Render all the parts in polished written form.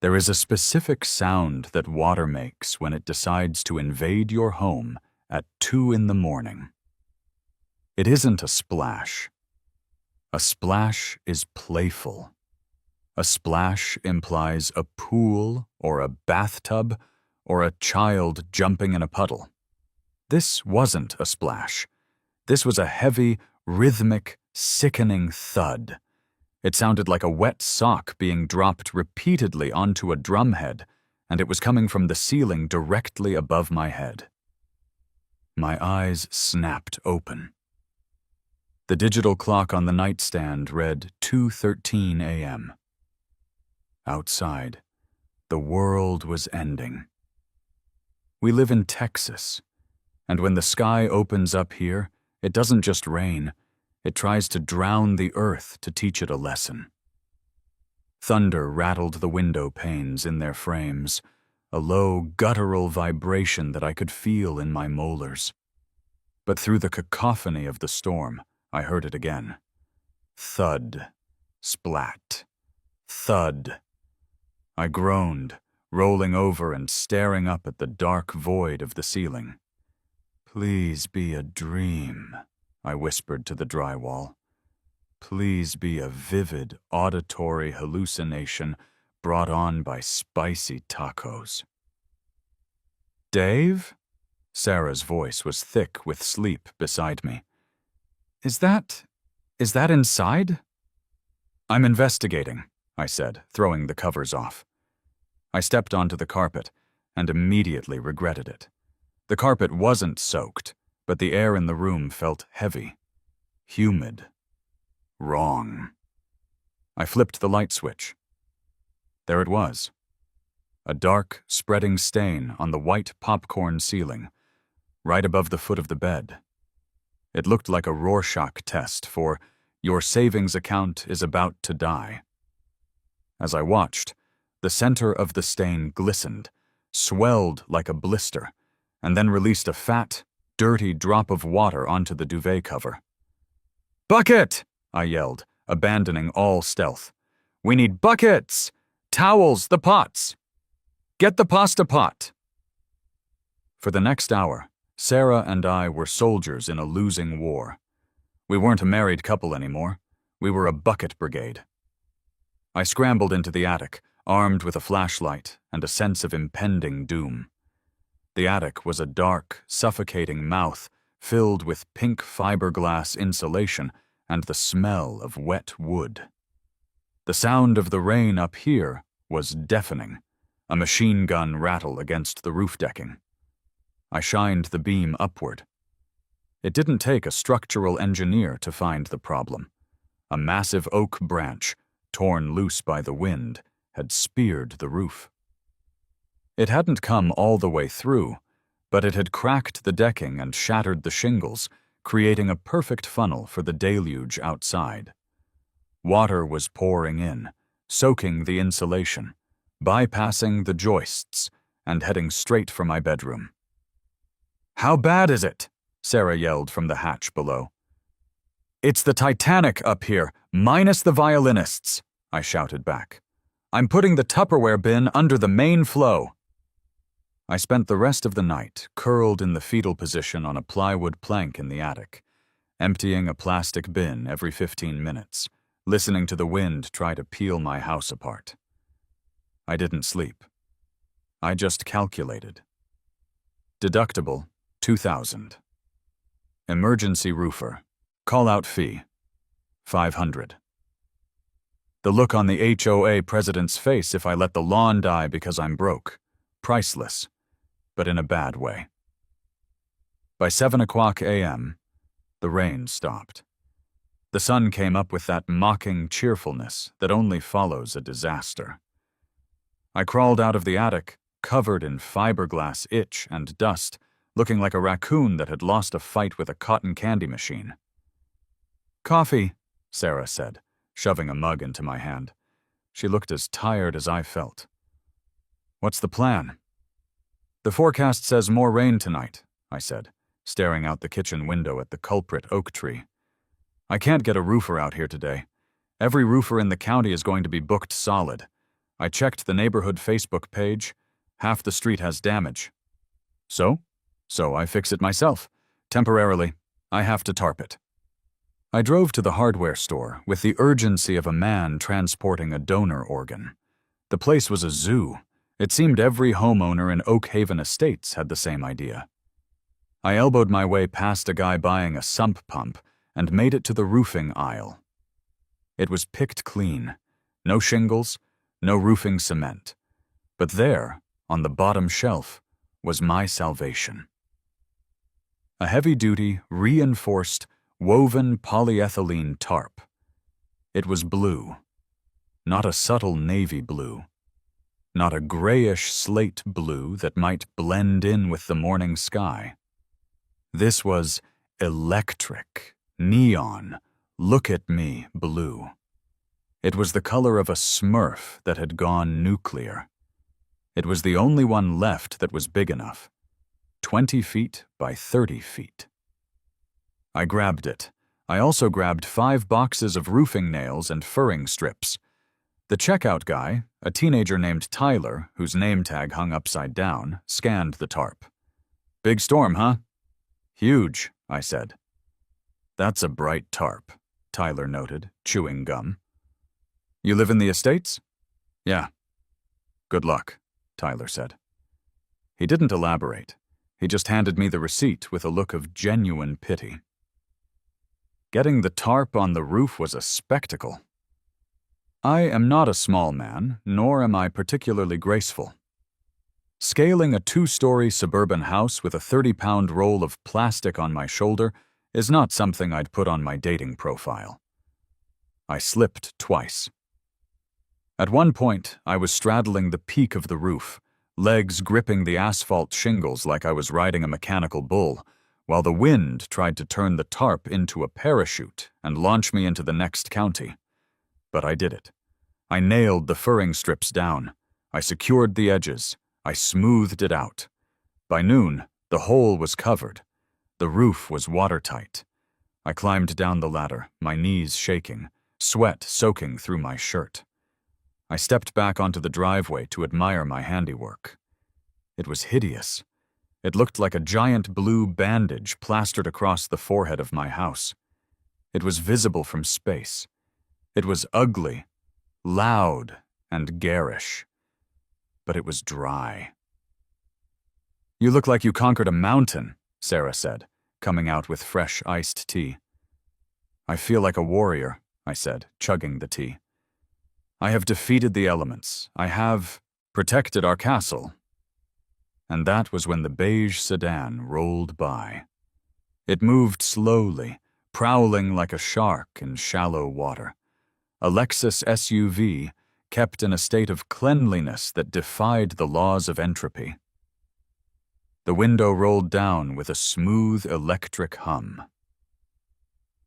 There is a specific sound that water makes when it decides to invade your home at 2 in the morning. It isn't a splash. A splash is playful. A splash implies a pool or a bathtub or a child jumping in a puddle. This wasn't a splash. This was a heavy, rhythmic, sickening thud. It sounded like a wet sock being dropped repeatedly onto a drumhead, and it was coming from the ceiling directly above my head. My eyes snapped open. The digital clock on the nightstand read 2:13 a.m. Outside, the world was ending. We live in Texas, and when the sky opens up here, it doesn't just rain. It tries to drown the earth to teach it a lesson. Thunder rattled the window panes in their frames, a low, guttural vibration that I could feel in my molars. But through the cacophony of the storm, I heard it again. Thud, splat, thud. I groaned, rolling over and staring up at the dark void of the ceiling. "Please be a dream," I whispered to the drywall. "Please be a vivid, auditory hallucination brought on by spicy tacos." "Dave?" Sarah's voice was thick with sleep beside me. Is that inside?" "I'm investigating," I said, throwing the covers off. I stepped onto the carpet and immediately regretted it. The carpet wasn't soaked, but the air in the room felt heavy, humid, wrong. I flipped the light switch. There it was. A dark, spreading stain on the white popcorn ceiling, right above the foot of the bed. It looked like a Rorschach test for "your savings account is about to die." As I watched, the center of the stain glistened, swelled like a blister, and then released a fat, dirty drop of water onto the duvet cover. "Bucket!" I yelled, abandoning all stealth. "We need buckets! Towels, the pots! Get the pasta pot!" For the next hour, Sarah and I were soldiers in a losing war. We weren't a married couple anymore. We were a bucket brigade. I scrambled into the attic, armed with a flashlight and a sense of impending doom. The attic was a dark, suffocating mouth filled with pink fiberglass insulation and the smell of wet wood. The sound of the rain up here was deafening, a machine gun rattle against the roof decking. I shined the beam upward. It didn't take a structural engineer to find the problem. A massive oak branch, torn loose by the wind, had speared the roof. It hadn't come all the way through, but it had cracked the decking and shattered the shingles, creating a perfect funnel for the deluge outside. Water was pouring in, soaking the insulation, bypassing the joists, and heading straight for my bedroom. "How bad is it?" Sarah yelled from the hatch below. "It's the Titanic up here, minus the violinists," I shouted back. "I'm putting the Tupperware bin under the main flow." I spent the rest of the night curled in the fetal position on a plywood plank in the attic, emptying a plastic bin every 15 minutes, listening to the wind try to peel my house apart. I didn't sleep. I just calculated. Deductible, $2,000. Emergency roofer. Call-out fee, $500. The look on the HOA president's face if I let the lawn die because I'm broke. Priceless, but in a bad way. By 7:00 a.m., the rain stopped. The sun came up with that mocking cheerfulness that only follows a disaster. I crawled out of the attic, covered in fiberglass itch and dust, looking like a raccoon that had lost a fight with a cotton candy machine. "Coffee," Sarah said, shoving a mug into my hand. She looked as tired as I felt. "What's the plan?" "The forecast says more rain tonight," I said, staring out the kitchen window at the culprit oak tree. "I can't get a roofer out here today. Every roofer in the county is going to be booked solid. I checked the neighborhood Facebook page. Half the street has damage. So I fix it myself. Temporarily. I have to tarp it. I drove to the hardware store with the urgency of a man transporting a donor organ. The place was a zoo. It seemed every homeowner in Oak Haven Estates had the same idea. I elbowed my way past a guy buying a sump pump and made it to the roofing aisle. It was picked clean. No shingles, no roofing cement. But there, on the bottom shelf, was my salvation. A heavy-duty, reinforced, woven polyethylene tarp. It was blue. Not a subtle navy blue. Not a grayish slate blue that might blend in with the morning sky. This was electric, neon, look-at-me blue. It was the color of a Smurf that had gone nuclear. It was the only one left that was big enough. 20 feet by 30 feet. I grabbed it. I also grabbed 5 boxes of roofing nails and furring strips. The checkout guy, a teenager named Tyler, whose name tag hung upside down, scanned the tarp. "Big storm, huh?" "Huge," I said. "That's a bright tarp," Tyler noted, chewing gum. "You live in the Estates?" "Yeah." "Good luck," Tyler said. He didn't elaborate. He just handed me the receipt with a look of genuine pity. Getting the tarp on the roof was a spectacle. I am not a small man, nor am I particularly graceful. Scaling a 2-story suburban house with a 30-pound roll of plastic on my shoulder is not something I'd put on my dating profile. I slipped twice. At one point, I was straddling the peak of the roof, legs gripping the asphalt shingles like I was riding a mechanical bull, while the wind tried to turn the tarp into a parachute and launch me into the next county. But I did it. I nailed the furring strips down. I secured the edges. I smoothed it out. By noon, the hole was covered. The roof was watertight. I climbed down the ladder, my knees shaking, sweat soaking through my shirt. I stepped back onto the driveway to admire my handiwork. It was hideous. It looked like a giant blue bandage plastered across the forehead of my house. It was visible from space. It was ugly, loud, and garish. But it was dry. "You look like you conquered a mountain," Sarah said, coming out with fresh iced tea. "I feel like a warrior," I said, chugging the tea. "I have defeated the elements. I have protected our castle." And that was when the beige sedan rolled by. It moved slowly, prowling like a shark in shallow water. A Lexus SUV kept in a state of cleanliness that defied the laws of entropy. The window rolled down with a smooth electric hum.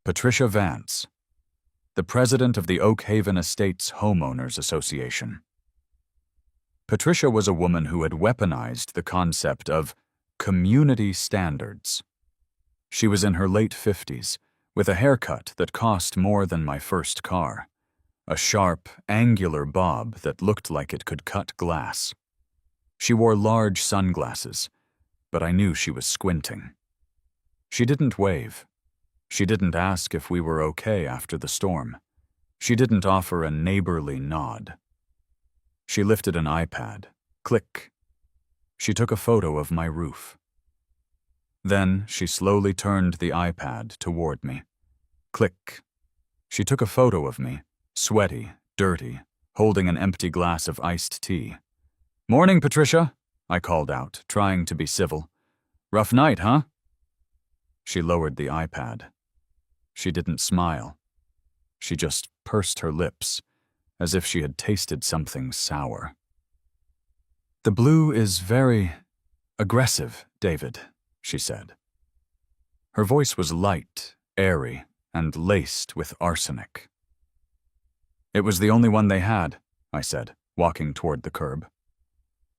Patricia Vance, the president of the Oak Haven Estates Homeowners Association. Patricia was a woman who had weaponized the concept of community standards. She was in her late 50s, with a haircut that cost more than my first car, a sharp, angular bob that looked like it could cut glass. She wore large sunglasses, but I knew she was squinting. She didn't wave. She didn't ask if we were okay after the storm. She didn't offer a neighborly nod. She lifted an iPad. Click. She took a photo of my roof. Then she slowly turned the iPad toward me. Click. She took a photo of me, sweaty, dirty, holding an empty glass of iced tea. "Morning, Patricia," I called out, trying to be civil. "Rough night, huh?" She lowered the iPad. She didn't smile. She just pursed her lips, as if she had tasted something sour. "The blue is very aggressive, David," she said. Her voice was light, airy, and laced with arsenic. "It was the only one they had," I said, walking toward the curb.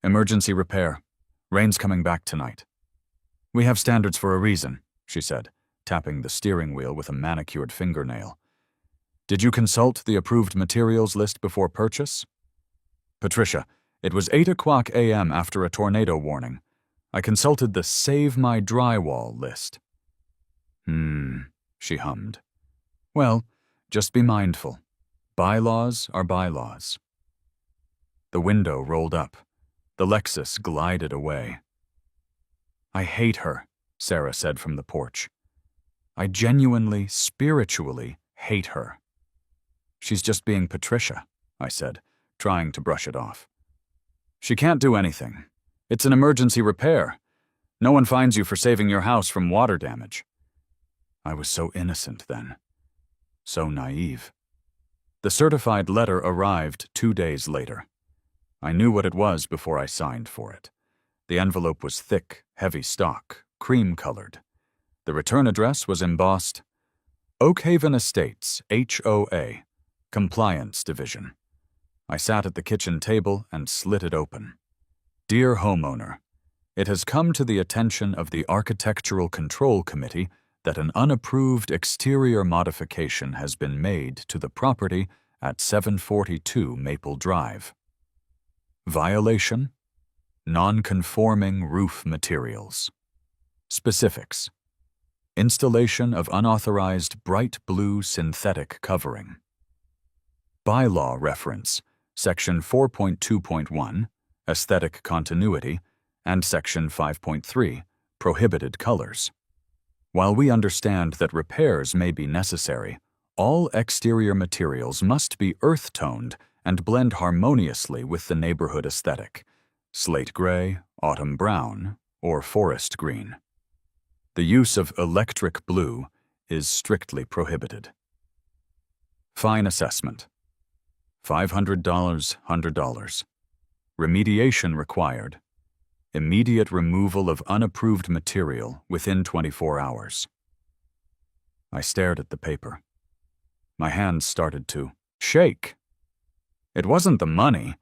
"Emergency repair. Rain's coming back tonight." "We have standards for a reason," she said, tapping the steering wheel with a manicured fingernail. "Did you consult the approved materials list before purchase?" Patricia, it was 8 o'clock a.m. after a tornado warning. I consulted the Save My Drywall list. She hummed. Well, just be mindful. Bylaws are bylaws. The window rolled up. The Lexus glided away. I hate her, Sarah said from the porch. I genuinely, spiritually hate her. She's just being Patricia, I said, trying to brush it off. She can't do anything. It's an emergency repair. No one fines you for saving your house from water damage. I was so innocent then. So naive. The certified letter arrived 2 days later. I knew what it was before I signed for it. The envelope was thick, heavy stock, cream-colored. The return address was embossed, Oakhaven Estates, HOA, Compliance Division. I sat at the kitchen table and slit it open. Dear Homeowner, it has come to the attention of the Architectural Control Committee that an unapproved exterior modification has been made to the property at 742 Maple Drive. Violation: non-conforming roof materials. Specifics: installation of unauthorized bright blue synthetic covering. Bylaw reference: Section 4.2.1, Aesthetic Continuity, and Section 5.3, Prohibited Colors. While we understand that repairs may be necessary, all exterior materials must be earth-toned and blend harmoniously with the neighborhood aesthetic: slate gray, autumn brown, or forest green. The use of electric blue is strictly prohibited. Fine assessment: $500, $100. Remediation required: immediate removal of unapproved material within 24 hours. I stared at the paper. My hands started to shake. It wasn't the money.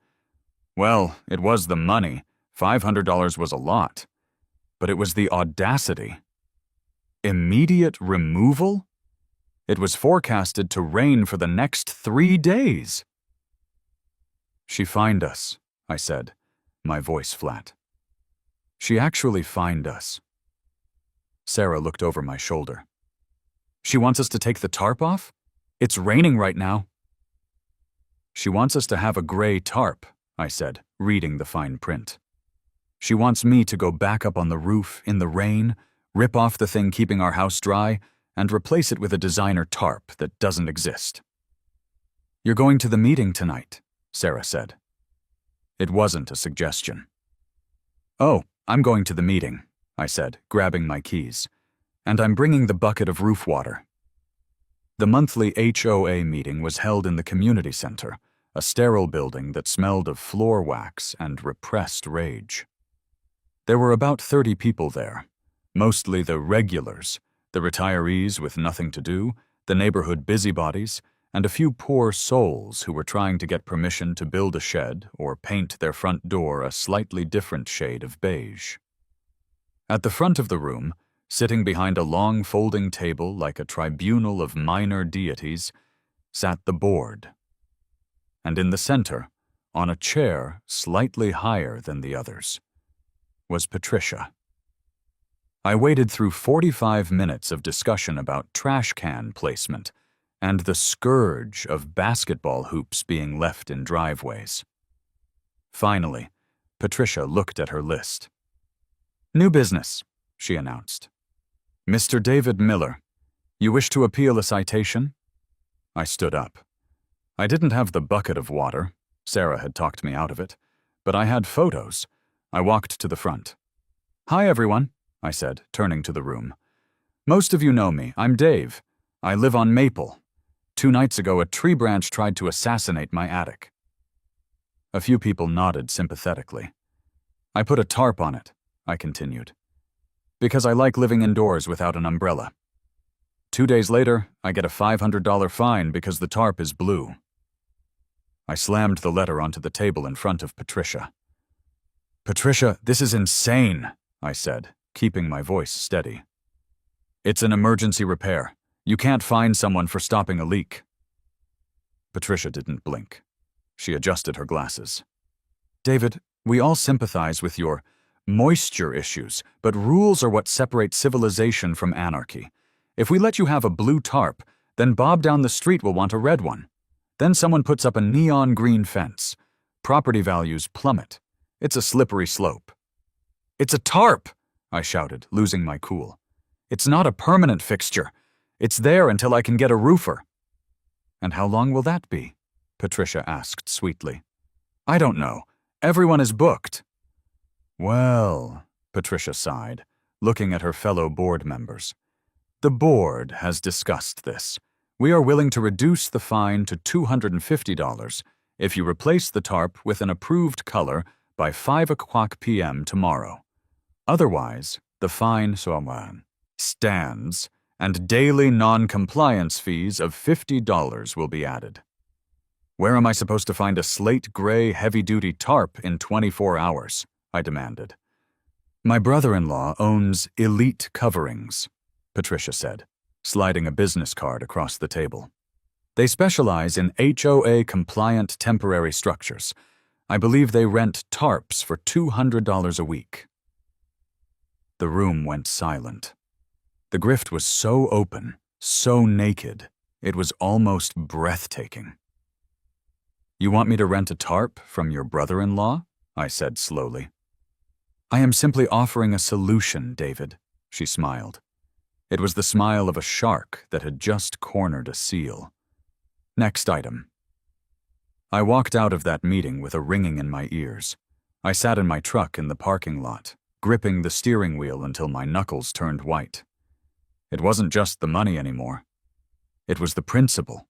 Well, it was the money. $500 was a lot. But it was the audacity. Immediate removal? It was forecasted to rain for the next 3 days. She fined us, I said, my voice flat. She actually fined us. Sarah looked over my shoulder. She wants us to take the tarp off? It's raining right now. She wants us to have a gray tarp, I said, reading the fine print. She wants me to go back up on the roof in the rain, rip off the thing keeping our house dry, and replace it with a designer tarp that doesn't exist. You're going to the meeting tonight, Sarah said. It wasn't a suggestion. Oh, I'm going to the meeting, I said, grabbing my keys. And I'm bringing the bucket of roof water. The monthly HOA meeting was held in the community center, a sterile building that smelled of floor wax and repressed rage. There were about 30 people there, mostly the regulars, the retirees with nothing to do, the neighborhood busybodies, and a few poor souls who were trying to get permission to build a shed or paint their front door a slightly different shade of beige. At the front of the room, sitting behind a long folding table like a tribunal of minor deities, sat the board. And in the center, on a chair slightly higher than the others, was Patricia. I waded through 45 minutes of discussion about trash can placement and the scourge of basketball hoops being left in driveways. Finally, Patricia looked at her list. New business, she announced. Mr. David Miller, you wish to appeal a citation? I stood up. I didn't have the bucket of water. Sarah had talked me out of it. But I had photos. I walked to the front. Hi, everyone, I said, turning to the room. Most of you know me. I'm Dave. I live on Maple. 2 nights ago, a tree branch tried to assassinate my attic. A few people nodded sympathetically. I put a tarp on it, I continued, because I like living indoors without an umbrella. 2 days later, I get a $500 fine because the tarp is blue. I slammed the letter onto the table in front of Patricia. Patricia, this is insane, I said, keeping my voice steady. It's an emergency repair. You can't fine someone for stopping a leak. Patricia didn't blink. She adjusted her glasses. David, we all sympathize with your moisture issues, but rules are what separate civilization from anarchy. If we let you have a blue tarp, then Bob down the street will want a red one. Then someone puts up a neon green fence. Property values plummet. It's a slippery slope. It's a tarp, I shouted, losing my cool. It's not a permanent fixture. It's there until I can get a roofer. And how long will that be? Patricia asked sweetly. I don't know. Everyone is booked. Well, Patricia sighed, looking at her fellow board members. The board has discussed this. We are willing to reduce the fine to $250 if you replace the tarp with an approved color by 5:00 p.m. tomorrow. Otherwise, the fine stands, and daily non-compliance fees of $50 will be added. Where am I supposed to find a slate-gray heavy-duty tarp in 24 hours? I demanded. My brother-in-law owns Elite Coverings, Patricia said, sliding a business card across the table. They specialize in HOA-compliant temporary structures. I believe they rent tarps for $200 a week. The room went silent. The grift was so open, so naked, it was almost breathtaking. You want me to rent a tarp from your brother-in-law? I said slowly. I am simply offering a solution, David, she smiled. It was the smile of a shark that had just cornered a seal. Next item. I walked out of that meeting with a ringing in my ears. I sat in my truck in the parking lot, gripping the steering wheel until my knuckles turned white. It wasn't just the money anymore. It was the principle.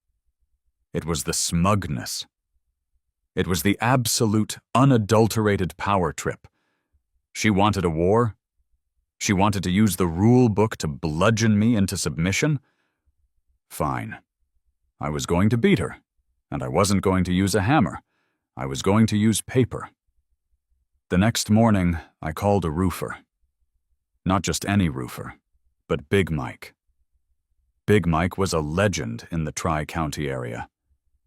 It was the smugness. It was the absolute, unadulterated power trip. She wanted a war. She wanted to use the rule book to bludgeon me into submission. Fine. I was going to beat her, and I wasn't going to use a hammer. I was going to use paper. The next morning, I called a roofer. Not just any roofer, but Big Mike. Big Mike was a legend in the Tri-County area.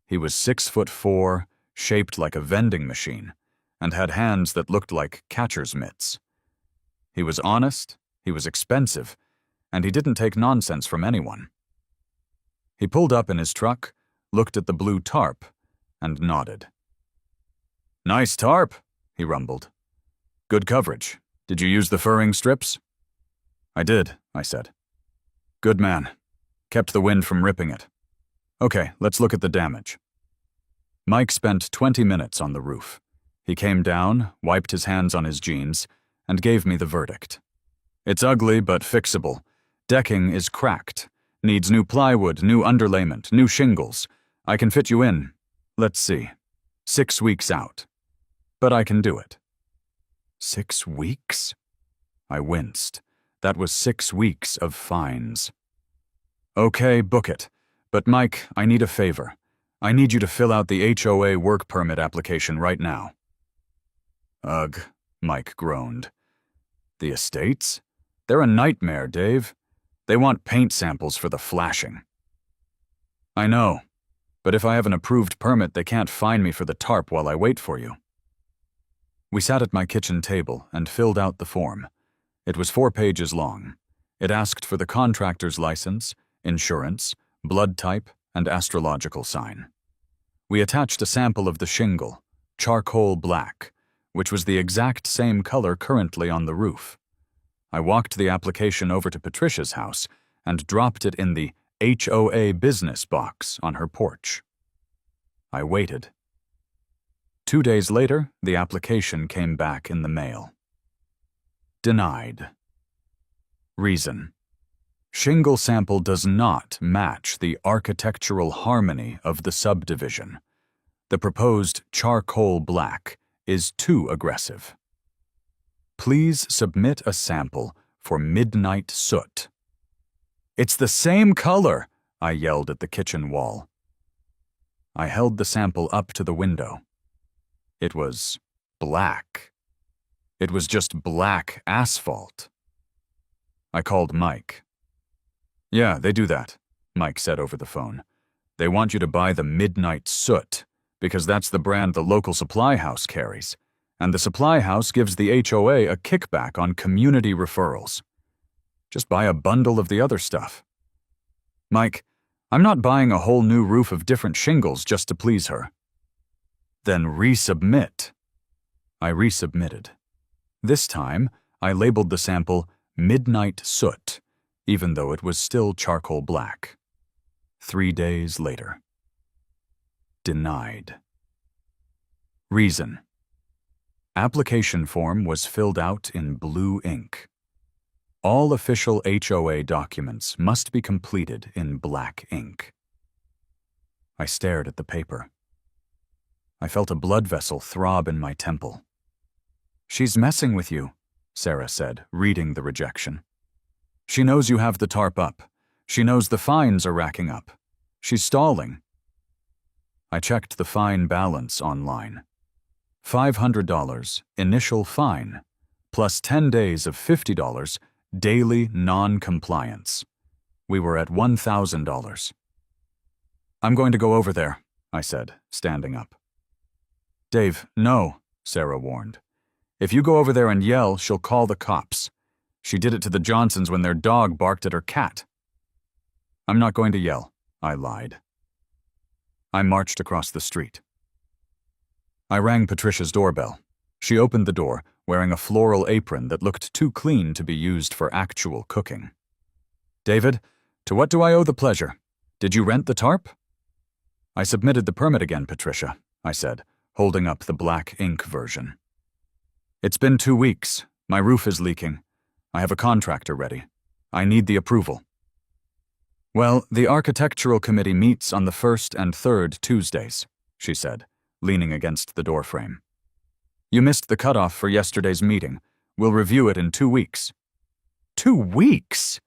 He was 6'4", shaped like a vending machine, and had hands that looked like catcher's mitts. He was honest, he was expensive, and he didn't take nonsense from anyone. He pulled up in his truck, looked at the blue tarp, and nodded. Nice tarp, he rumbled. Good coverage. Did you use the furring strips? I did, I said. Good man. Kept the wind from ripping it. Okay, let's look at the damage. Mike spent 20 minutes on the roof. He came down, wiped his hands on his jeans, and gave me the verdict. It's ugly but fixable. Decking is cracked. Needs new plywood, new underlayment, new shingles. I can fit you in, let's see, 6 weeks out. But I can do it. 6 weeks? I winced. That was 6 weeks of fines. Okay, book it. But Mike, I need a favor. I need you to fill out the HOA work permit application right now. Ugh, Mike groaned. The estates? They're a nightmare, Dave. They want paint samples for the flashing. I know, but if I have an approved permit, they can't fine me for the tarp while I wait for you. We sat at my kitchen table and filled out the form. It was 4 pages long. It asked for the contractor's license, insurance, blood type, and astrological sign. We attached a sample of the shingle, charcoal black, which was the exact same color currently on the roof. I walked the application over to Patricia's house and dropped it in the HOA business box on her porch. I waited. 2 days later, the application came back in the mail. Denied. Reason: shingle sample does not match the architectural harmony of the subdivision. The proposed charcoal black is too aggressive. Please submit a sample for midnight soot. It's the same color, I yelled at the kitchen wall. I held the sample up to the window. It was black. It was just black asphalt. I called Mike. Yeah, they do that, Mike said over the phone. They want you to buy the midnight soot, because that's the brand the local supply house carries. And the supply house gives the HOA a kickback on community referrals. Just buy a bundle of the other stuff. Mike, I'm not buying a whole new roof of different shingles just to please her. Then resubmit. I resubmitted. This time, I labeled the sample Midnight Soot, even though it was still charcoal black. 3 days later. Denied. Reason. Application form was filled out in blue ink. All official HOA documents must be completed in black ink. I stared at the paper. I felt a blood vessel throb in my temple. She's messing with you, Sarah said, reading the rejection. She knows you have the tarp up. She knows the fines are racking up. She's stalling. I checked the fine balance online. $500 initial fine, plus 10 days of $50 daily non-compliance. We were at $1,000. I'm going to go over there, I said, standing up. Dave, no, Sarah warned. If you go over there and yell, she'll call the cops. She did it to the Johnsons when their dog barked at her cat. I'm not going to yell, I lied. I marched across the street. I rang Patricia's doorbell. She opened the door, wearing a floral apron that looked too clean to be used for actual cooking. David, to what do I owe the pleasure? Did you rent the tarp? I submitted the permit again, Patricia, I said, holding up the black ink version. It's been 2 weeks. My roof is leaking. I have a contractor ready. I need the approval. Well, the architectural committee meets on the 1st and 3rd Tuesdays, she said, leaning against the doorframe. You missed the cutoff for yesterday's meeting. We'll review it in 2 weeks. 2 weeks?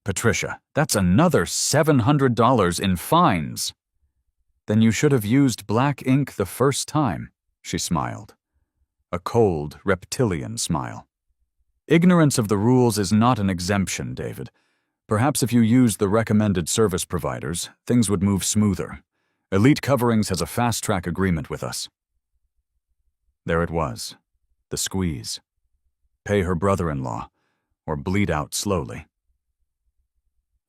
Patricia, that's another $700 in fines. Then you should have used black ink the first time, she smiled. A cold, reptilian smile. Ignorance of the rules is not an exemption, David. Perhaps if you used the recommended service providers, things would move smoother. Elite Coverings has a fast-track agreement with us. There it was, the squeeze. Pay her brother-in-law, or bleed out slowly.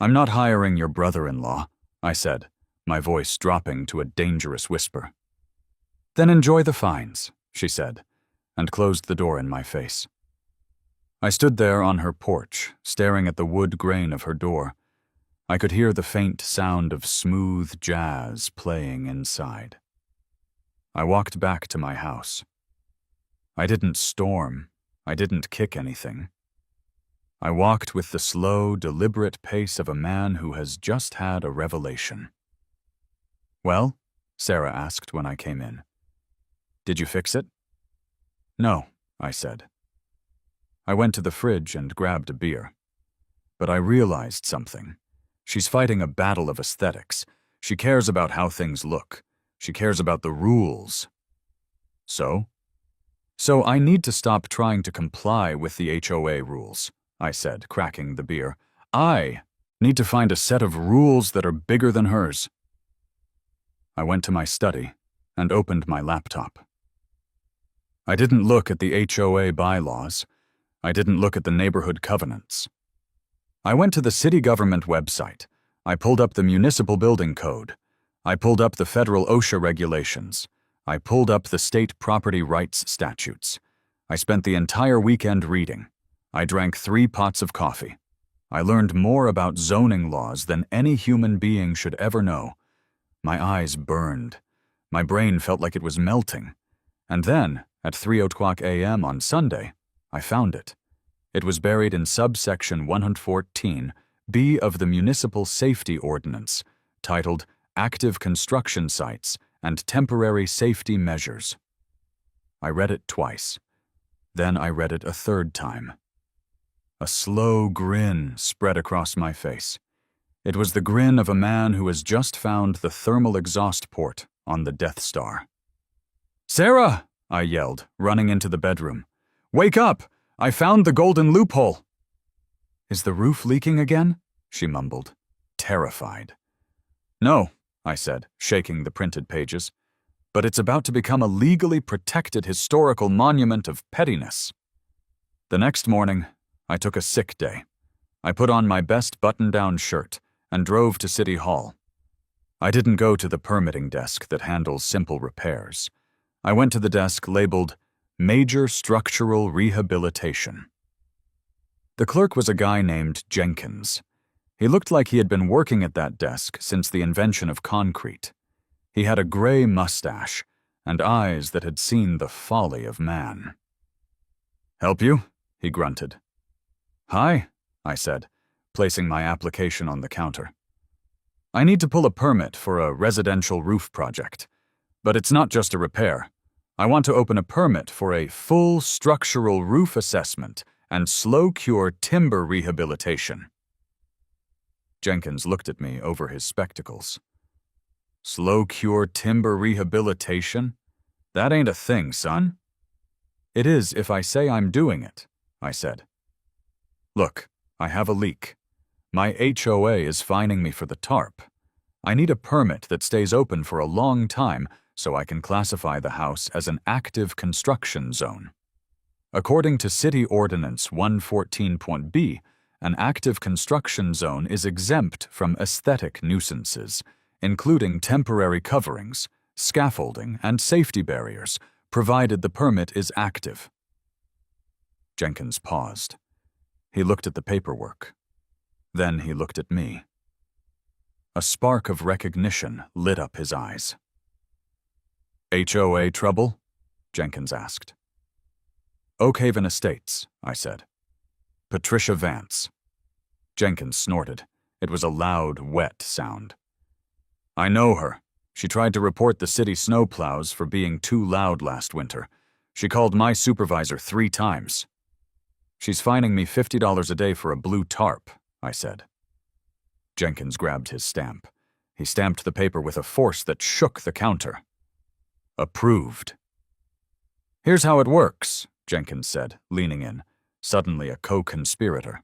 I'm not hiring your brother-in-law, I said, my voice dropping to a dangerous whisper. Then enjoy the fines, she said, and closed the door in my face. I stood there on her porch, staring at the wood grain of her door. I could hear the faint sound of smooth jazz playing inside. I walked back to my house. I didn't storm. I didn't kick anything. I walked with the slow, deliberate pace of a man who has just had a revelation. Well? Sarah asked when I came in. Did you fix it? No, I said. I went to the fridge and grabbed a beer. But I realized something. She's fighting a battle of aesthetics. She cares about how things look. She cares about the rules. So I need to stop trying to comply with the HOA rules, I said, cracking the beer. I need to find a set of rules that are bigger than hers. I went to my study and opened my laptop. I didn't look at the HOA bylaws. I didn't look at the neighborhood covenants. I went to the city government website. I pulled up the municipal building code. I pulled up the federal OSHA regulations. I pulled up the state property rights statutes. I spent the entire weekend reading. I drank 3 pots of coffee. I learned more about zoning laws than any human being should ever know. My eyes burned. My brain felt like it was melting. And then, at 3:00 a.m. on Sunday, I found it. It was buried in subsection 114, B of the Municipal Safety Ordinance, titled Active Construction Sites and Temporary Safety Measures. I read it twice. Then I read it a 3rd time. A slow grin spread across my face. It was the grin of a man who has just found the thermal exhaust port on the Death Star. "Sarah!" I yelled, running into the bedroom. "Wake up! I found the golden loophole!" "Is the roof leaking again?" she mumbled, terrified. "No," I said, shaking the printed pages. but it's about to become a legally protected historical monument of pettiness. The next morning, I took a sick day. I put on my best button-down shirt and drove to City Hall. I didn't go to the permitting desk that handles simple repairs. I went to the desk labeled Major Structural Rehabilitation. The clerk was a guy named Jenkins. He looked like he had been working at that desk since the invention of concrete. He had a gray mustache and eyes that had seen the folly of man. "Help you?" he grunted. "Hi," I said, placing my application on the counter. "I need to pull a permit for a residential roof project, but it's not just a repair. I want to open a permit for a full structural roof assessment and slow-cure timber rehabilitation." Jenkins looked at me over his spectacles. "Slow-cure timber rehabilitation? That ain't a thing, son." "It is if I say I'm doing it," I said. "Look, I have a leak. My HOA is fining me for the Tarp. I need a permit that stays open for a long time so I can classify the house as an active construction zone. According to City Ordinance 114.b, an active construction zone is exempt from aesthetic nuisances, including temporary coverings, scaffolding, and safety barriers, provided the permit is active." Jenkins paused. He looked at the paperwork. Then he looked at me. A spark of recognition lit up his eyes. "HOA trouble?" Jenkins asked. "Oakhaven Estates," I said. "Patricia Vance." Jenkins snorted. It was a loud, wet sound. "I know her. She tried to report the city snowplows for being too loud last winter. She called my supervisor 3 times. She's fining me $50 a day for a blue tarp," I said. Jenkins grabbed his stamp. He stamped the paper with a force that shook the counter. "Approved." "Here's how it works," Jenkins said, leaning in, suddenly a co-conspirator.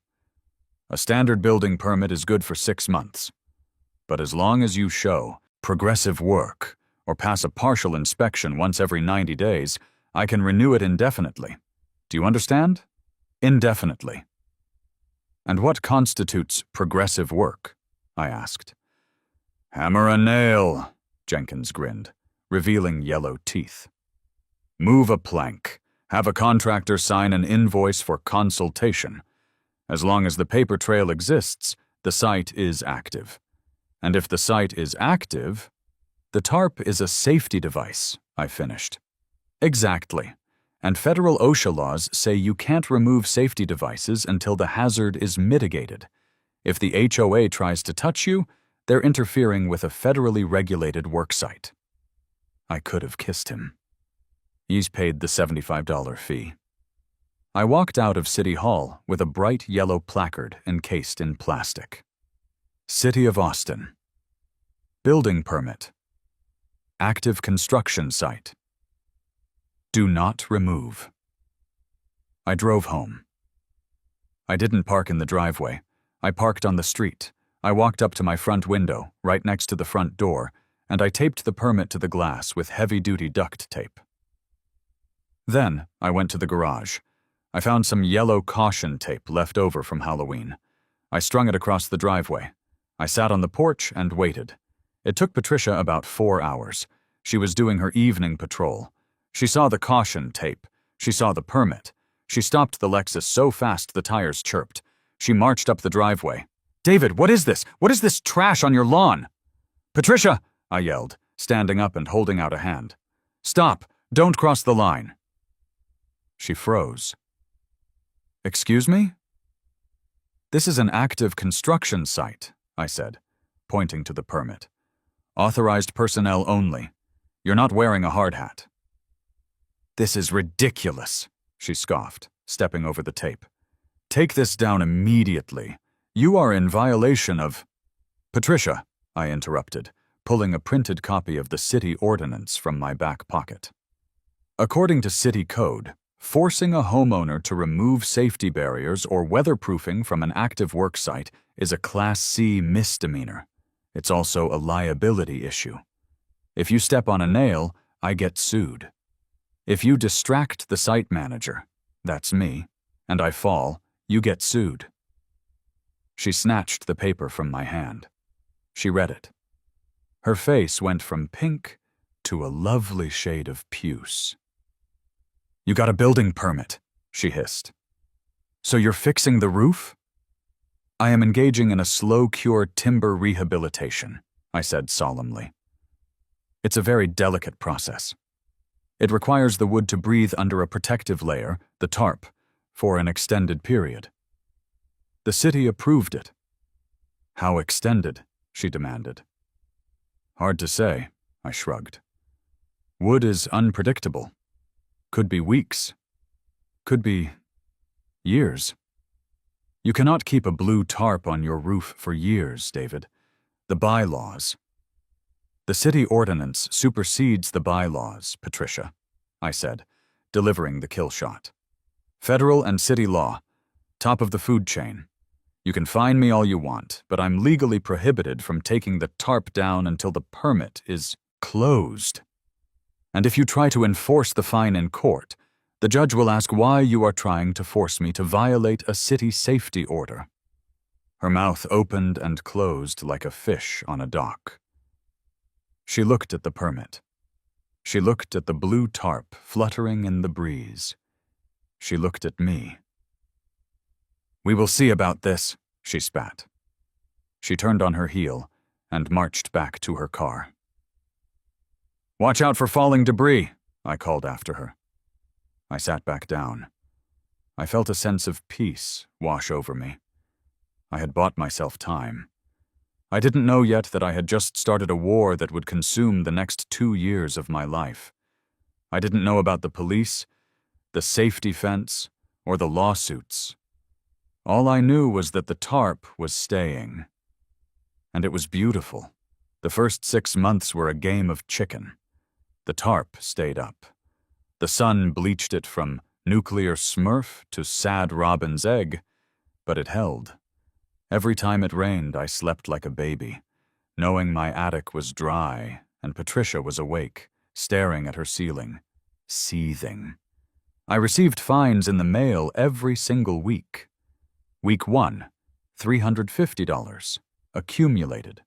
"A standard building permit is good for 6 months. But as long as you show progressive work or pass a partial inspection once every 90 days, I can renew it indefinitely. Do you understand? Indefinitely." "And what constitutes progressive work?" I asked. "Hammer a nail," Jenkins grinned, revealing yellow teeth. "Move a plank. Have a contractor sign an invoice for consultation. As long as the paper trail exists, the site is active. And if the site is active, the tarp is a safety device," I finished. "Exactly. And federal OSHA laws say you can't remove safety devices until the hazard is mitigated. If the HOA tries to touch you, they're interfering with a federally regulated worksite." I could have kissed him. He's paid the $75 fee. I walked out of City Hall with a bright yellow placard encased in plastic. City of Austin. Building permit. Active construction site. Do not remove. I drove home. I didn't park in the driveway. I parked on the street. I walked up to my front window, right next to the front door, and I taped the permit to the glass with heavy-duty duct tape. Then I went to the garage. I found some yellow caution tape left over from Halloween. I strung it across the driveway. I sat on the porch and waited. It took Patricia about 4 hours. She was doing her evening patrol. She saw the caution tape. She saw the permit. She stopped the Lexus so fast the tires chirped. She marched up the driveway. "David, what is this? What is this trash on your lawn?" "Patricia!" I yelled, standing up and holding out a hand. "Stop! Don't cross the line!" She froze. "Excuse me?" "This is an active construction site," I said, pointing to the permit. "Authorized personnel only. You're not wearing a hard hat." "This is ridiculous," she scoffed, stepping over the tape. "Take this down immediately. You are in violation of—" "Patricia," I interrupted, pulling a printed copy of the city ordinance from my back pocket. "According to city code, forcing a homeowner to remove safety barriers or weatherproofing from an active work site is a Class C misdemeanor. It's also a liability issue. If you step on a nail, I get sued. If you distract the site manager, that's me, and I fall, you get sued. She snatched the paper from my hand. She read it. Her face went from pink to a lovely shade of puce. You got a building permit, she hissed. So you're fixing the roof? I am engaging in a slow-cure timber rehabilitation, I said solemnly. It's a very delicate process. It requires the wood to breathe under a protective layer, the tarp, for an extended period. The city approved it. How extended? She demanded. Hard to say, I shrugged. Wood is unpredictable. Could be weeks. Could be years. You cannot keep a blue tarp on your roof for years, David. The bylaws. The city ordinance supersedes the bylaws, Patricia, I said, delivering the kill shot. Federal and city law, top of the food chain. You can fine me all you want, but I'm legally prohibited from taking the tarp down until the permit is closed. And if you try to enforce the fine in court, the judge will ask why you are trying to force me to violate a city safety order. Her mouth opened and closed like a fish on a dock. She looked at the permit. She looked at the blue tarp fluttering in the breeze. She looked at me. We will see about this, she spat. She turned on her heel and marched back to her car. Watch out for falling debris, I called after her. I sat back down. I felt a sense of peace wash over me. I had bought myself time. I didn't know yet that I had just started a war that would consume the next 2 years of my life. I didn't know about the police, the safety fence, or the lawsuits. All I knew was that the tarp was staying. And it was beautiful. The first 6 months were a game of chicken. The tarp stayed up. The sun bleached it from nuclear smurf to sad robin's egg, but it held. Every time it rained, I slept like a baby, knowing my attic was dry and Patricia was awake, staring at her ceiling, seething. I received fines in the mail every single week. Week 1, $350, accumulated.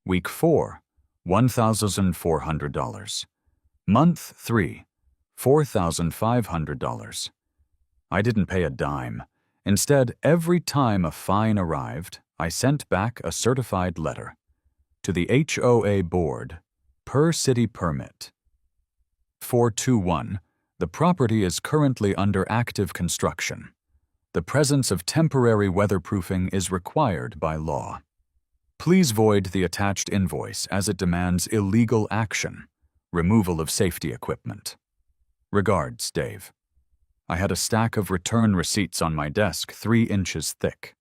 Week 4, $1,400. Month 3, $4,500. I didn't pay a dime. Instead, every time a fine arrived, I sent back a certified letter to the HOA board, per city permit. 421, the property is currently under active construction. The presence of temporary weatherproofing is required by law. Please void the attached invoice as it demands illegal action, removal of safety equipment. Regards, Dave. I had a stack of return receipts on my desk 3 inches thick.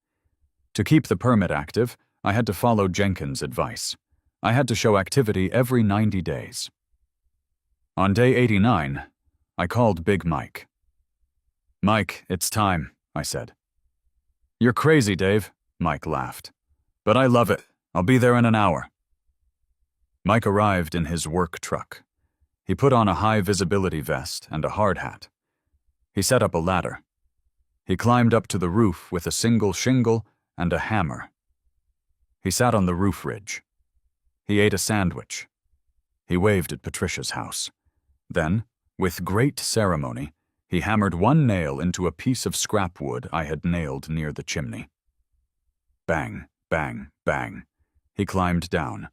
To keep the permit active, I had to follow Jenkins' advice. I had to show activity every 90 days. On day 89, I called Big Mike. Mike, it's time, I said. You're crazy, Dave, Mike laughed. But I love it. I'll be there in an hour. Mike arrived in his work truck. He put on a high-visibility vest and a hard hat. He set up a ladder. He climbed up to the roof with a single shingle and a hammer. He sat on the roof ridge. He ate a sandwich. He waved at Patricia's house. Then, with great ceremony, he hammered 1 nail into a piece of scrap wood I had nailed near the chimney. Bang, bang, bang. He climbed down.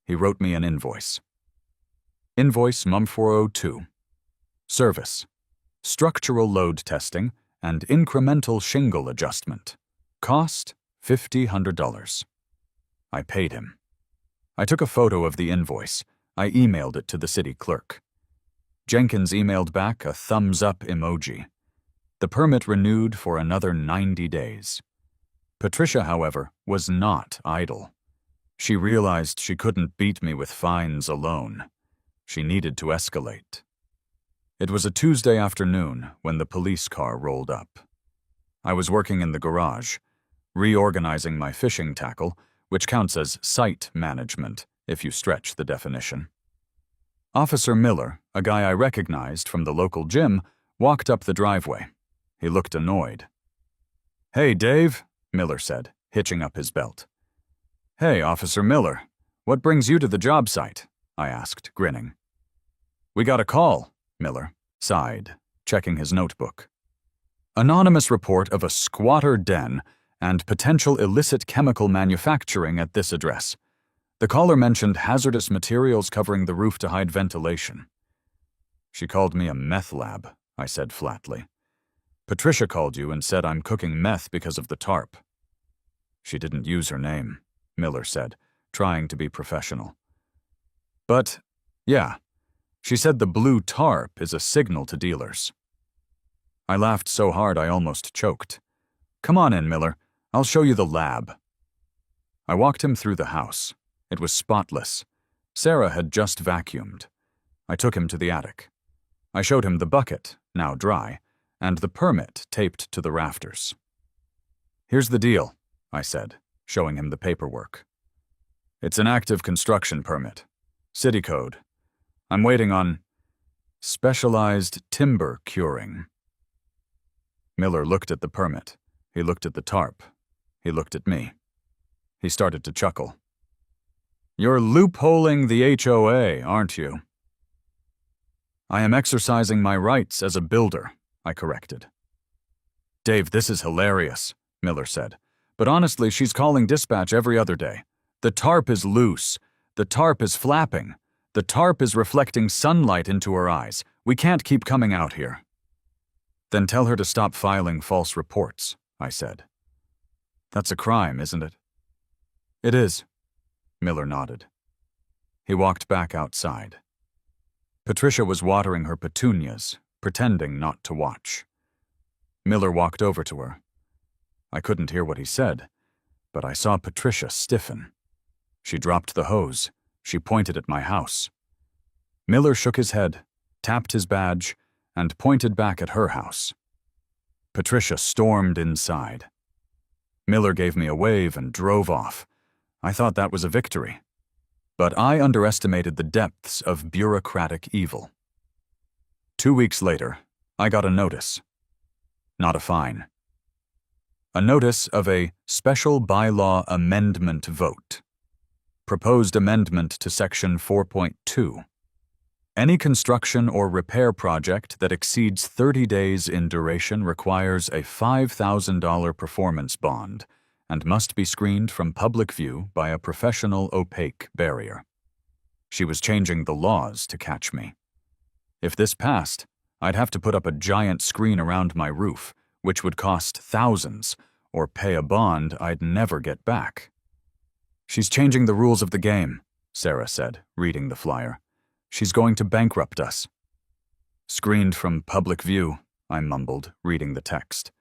He wrote me an invoice. Invoice MUM402. Service. Structural load testing and incremental shingle adjustment. Cost, $5,000. I paid him. I took a photo of the invoice. I emailed it to the city clerk. Jenkins emailed back a thumbs-up emoji. The permit renewed for another 90 days. Patricia, however, was not idle. She realized she couldn't beat me with fines alone. She needed to escalate. It was a Tuesday afternoon when the police car rolled up. I was working in the garage, reorganizing my fishing tackle, which counts as site management if you stretch the definition. Officer Miller, a guy I recognized from the local gym, walked up the driveway. He looked annoyed. "Hey, Dave," Miller said, hitching up his belt. "Hey, Officer Miller, what brings you to the job site?" I asked, grinning. "We got a call," Miller sighed, checking his notebook. "Anonymous report of a squatter den and potential illicit chemical manufacturing at this address. The caller mentioned hazardous materials covering the roof to hide ventilation." "She called me a meth lab," I said flatly. "Patricia called you and said I'm cooking meth because of the tarp." "She didn't use her name," Miller said, trying to be professional. "But, yeah, she said the blue tarp is a signal to dealers." I laughed so hard I almost choked. "Come on in, Miller. I'll show you the lab." I walked him through the house. It was spotless. Sarah had just vacuumed. I took him to the attic. I showed him the bucket, now dry, and the permit taped to the rafters. "Here's the deal," I said, showing him the paperwork. "It's an active construction permit. City code. I'm waiting on specialized timber curing." Miller looked at the permit. He looked at the tarp. He looked at me. He started to chuckle. "You're loopholing the HOA, aren't you?" "I am exercising my rights as a builder," I corrected. "Dave, this is hilarious," Miller said. "But honestly, she's calling dispatch every other day. The tarp is loose. The tarp is flapping. The tarp is reflecting sunlight into her eyes. We can't keep coming out here." "Then tell her to stop filing false reports," I said. "That's a crime, isn't it?" "It is." Miller nodded. He walked back outside. Patricia was watering her petunias, pretending not to watch. Miller walked over to her. I couldn't hear what he said, but I saw Patricia stiffen. She dropped the hose. She pointed at my house. Miller shook his head, tapped his badge, and pointed back at her house. Patricia stormed inside. Miller gave me a wave and drove off. I thought that was a victory. But I underestimated the depths of bureaucratic evil. 2 weeks later, I got a notice. Not a fine. A notice of a special bylaw amendment vote. Proposed amendment to Section 4.2. Any construction or repair project that exceeds 30 days in duration requires a $5,000 performance bond and must be screened from public view by a professional opaque barrier. She was changing the laws to catch me. If this passed, I'd have to put up a giant screen around my roof, which would cost thousands, or pay a bond I'd never get back. "She's changing the rules of the game," Sarah said, reading the flyer. "She's going to bankrupt us." "Screened from public view," I mumbled, reading the text.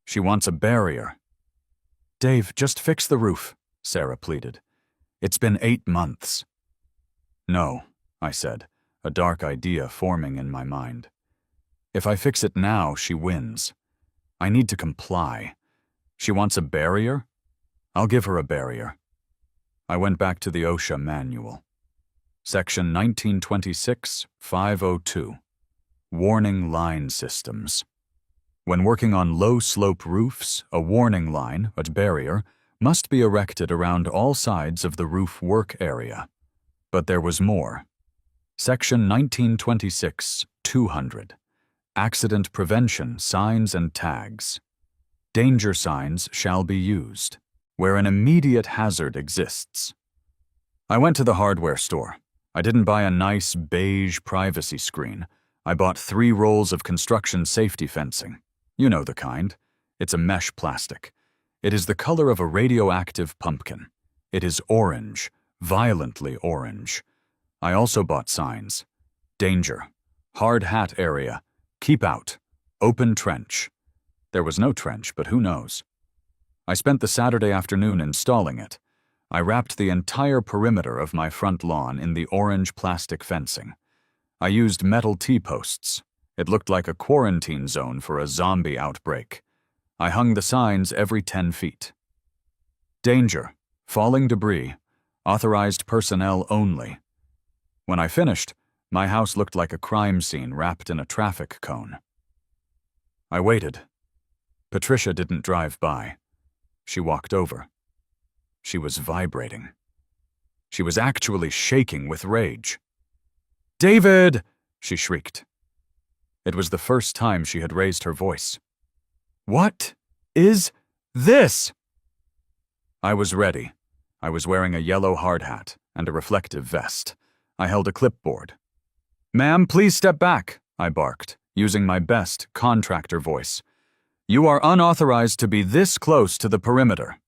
"She wants a barrier." "Dave, just fix the roof," Sarah pleaded. "It's been 8 months." "No," I said, a dark idea forming in my mind. "If I fix it now, she wins. I need to comply. She wants a barrier? I'll give her a barrier." I went back to the OSHA manual. Section 1926-502. Warning line systems. When working on low-slope roofs, a warning line, a barrier, must be erected around all sides of the roof work area. But there was more. Section 1926-200. Accident prevention signs and tags. Danger signs shall be used where an immediate hazard exists. I went to the hardware store. I didn't buy a nice beige privacy screen. I bought 3 rolls of construction safety fencing. You know the kind. It's a mesh plastic. It is the color of a radioactive pumpkin. It is orange, violently orange. I also bought signs. Danger. Hard hat area. Keep out. Open trench. There was no trench, but who knows? I spent the Saturday afternoon installing it. I wrapped the entire perimeter of my front lawn in the orange plastic fencing. I used metal T-posts. It looked like a quarantine zone for a zombie outbreak. I hung the signs every 10 feet. Danger. Falling debris. Authorized personnel only. When I finished, My house looked like a crime scene wrapped in a traffic cone. I waited. Patricia didn't drive by. She walked over. She was vibrating. She was actually shaking with rage. "David!" she shrieked. It was the first time she had raised her voice. "What is this?" I was ready. I was wearing a yellow hard hat and a reflective vest. I held a clipboard. "Ma'am, please step back," I barked, using my best contractor voice. "You are unauthorized to be this close to the perimeter."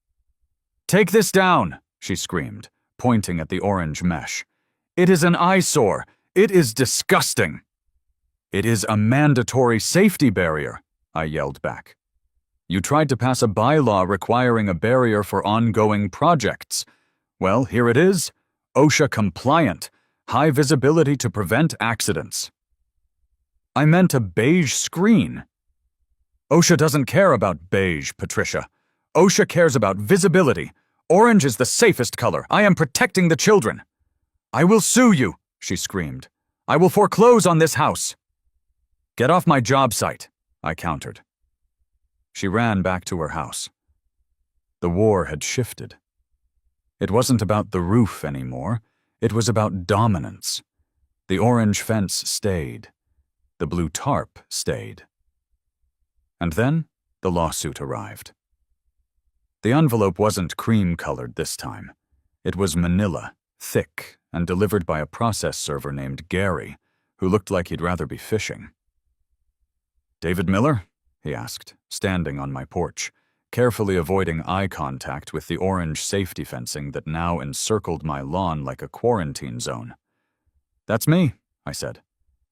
"Take this down," she screamed, pointing at the orange mesh. "It is an eyesore. It is disgusting." "It is a mandatory safety barrier," I yelled back. "You tried to pass a bylaw requiring a barrier for ongoing projects. Well, here it is. OSHA compliant. High visibility to prevent accidents." "I meant a beige screen." "OSHA doesn't care about beige, Patricia. OSHA cares about visibility. Orange is the safest color. I am protecting the children." "I will sue you," she screamed. "I will foreclose on this house." "Get off my job site," I countered. She ran back to her house. The war had shifted. It wasn't about the roof anymore. It was about dominance. The orange fence stayed. The blue tarp stayed. And then the lawsuit arrived. The envelope wasn't cream-colored this time. It was manila, thick, and delivered by a process server named Gary, who looked like he'd rather be fishing. "David Miller?" he asked, standing on my porch, carefully avoiding eye contact with the orange safety fencing that now encircled my lawn like a quarantine zone. "That's me," I said.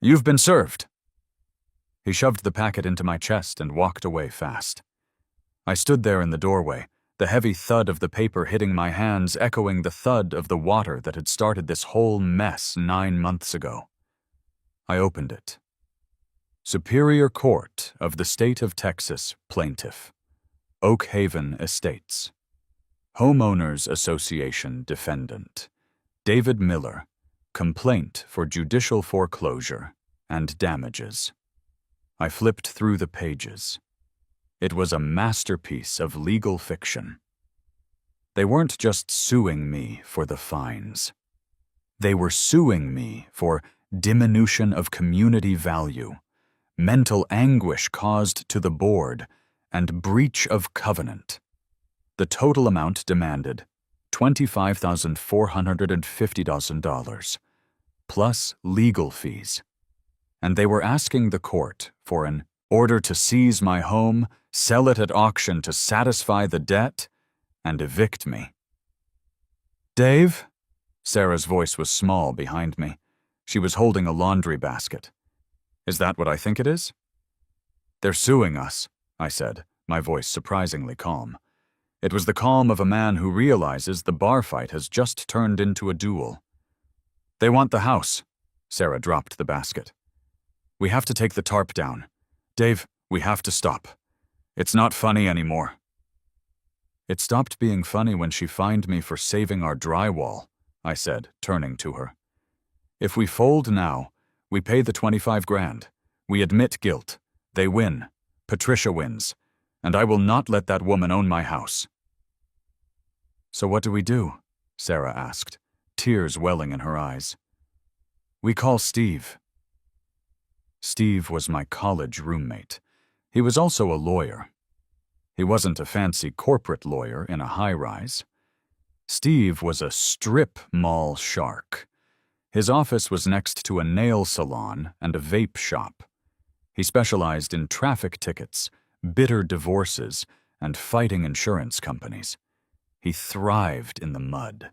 "You've been served." He shoved the packet into my chest and walked away fast. I stood there in the doorway, the heavy thud of the paper hitting my hands echoing the thud of the water that had started this whole mess 9 months ago. I opened it. Superior Court of the State of Texas, Plaintiff. Oak Haven Estates. Homeowners Association Defendant. David Miller. Complaint for judicial foreclosure and damages. I flipped through the pages. It was a masterpiece of legal fiction. They weren't just suing me for the fines. They were suing me for diminution of community value, mental anguish caused to the board, and breach of covenant. The total amount demanded, $25,450, plus legal fees. And they were asking the court for an order to seize my home, sell it at auction to satisfy the debt, and evict me. "Dave?" Sarah's voice was small behind me. She was holding a laundry basket. "Is that what I think it is?" "They're suing us," I said, my voice surprisingly calm. It was the calm of a man who realizes the bar fight has just turned into a duel. "They want the house." Sarah dropped the basket. "We have to take the tarp down. Dave, we have to stop. It's not funny anymore." "It stopped being funny when she fined me for saving our drywall," I said, turning to her. "If we fold now, we pay the 25 grand. We admit guilt. They win. Patricia wins. And I will not let that woman own my house." "So what do we do?" Sarah asked, tears welling in her eyes. "We call Steve." Steve was my college roommate. He was also a lawyer. He wasn't a fancy corporate lawyer in a high-rise. Steve was a strip mall shark. His office was next to a nail salon and a vape shop. He specialized in traffic tickets, bitter divorces, and fighting insurance companies. He thrived in the mud.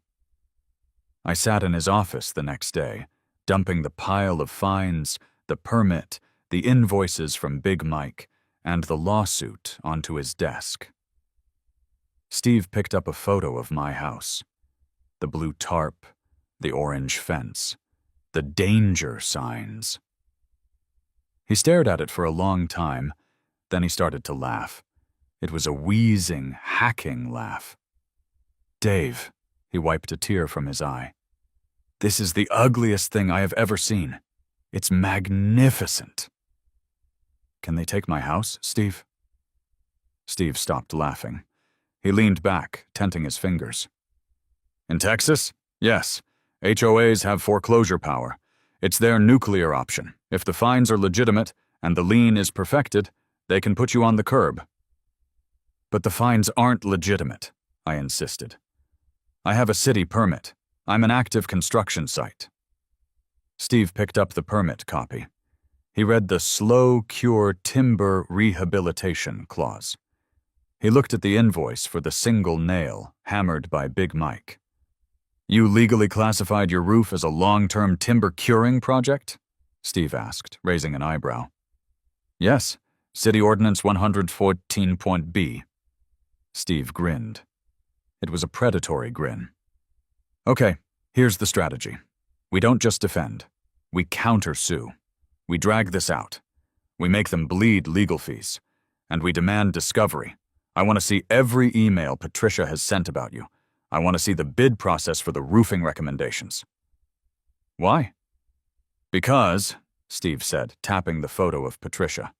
I sat in his office the next day, dumping the pile of fines, the permit, the invoices from Big Mike, and the lawsuit onto his desk. Steve picked up a photo of my house. The blue tarp, the orange fence, the danger signs. He stared at it for a long time, then he started to laugh. It was a wheezing, hacking laugh. "Dave," he wiped a tear from his eye. "This is the ugliest thing I have ever seen. It's magnificent. Can they take my house, Steve? Steve stopped laughing. He leaned back, tenting his fingers. In Texas? Yes. HOAs have foreclosure power. It's their nuclear option. If the fines are legitimate and the lien is perfected, they can put you on the curb. But the fines aren't legitimate, I insisted. I have a city permit. I'm an active construction site. Steve picked up the permit copy. He read the slow cure timber rehabilitation clause. He looked at the invoice for the single nail hammered by Big Mike. You legally classified your roof as a long-term timber curing project? Steve asked, raising an eyebrow. Yes, City Ordinance 114.B. Steve grinned. It was a predatory grin. Okay, here's the strategy. We don't just defend. We countersue. We drag this out. We make them bleed legal fees. And we demand discovery. I want to see every email Patricia has sent about you. I want to see the bid process for the roofing recommendations. Why? Because, Steve said, tapping the photo of Patricia.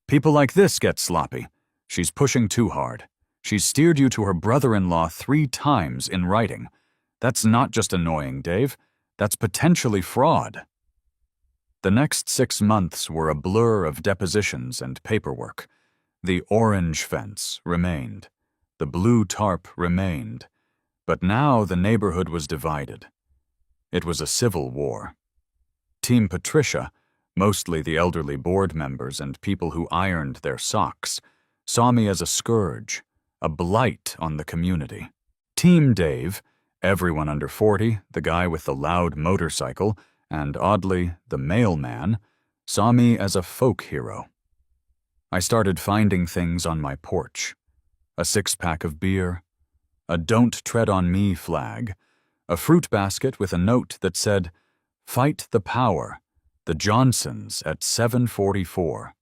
People like this get sloppy. She's pushing too hard. She's steered you to her brother-in-law 3 times in writing. That's not just annoying, Dave. That's potentially fraud. The next 6 months were a blur of depositions and paperwork. The orange fence remained. The blue tarp remained. But now the neighborhood was divided. It was a civil war. Team Patricia, mostly the elderly board members and people who ironed their socks, saw me as a scourge, a blight on the community. Team Dave, everyone under 40, the guy with the loud motorcycle, and oddly, the mailman, saw me as a folk hero. I started finding things on my porch. A 6-pack of beer, a Don't Tread on Me flag, a fruit basket with a note that said, Fight the Power, the Johnsons at 744.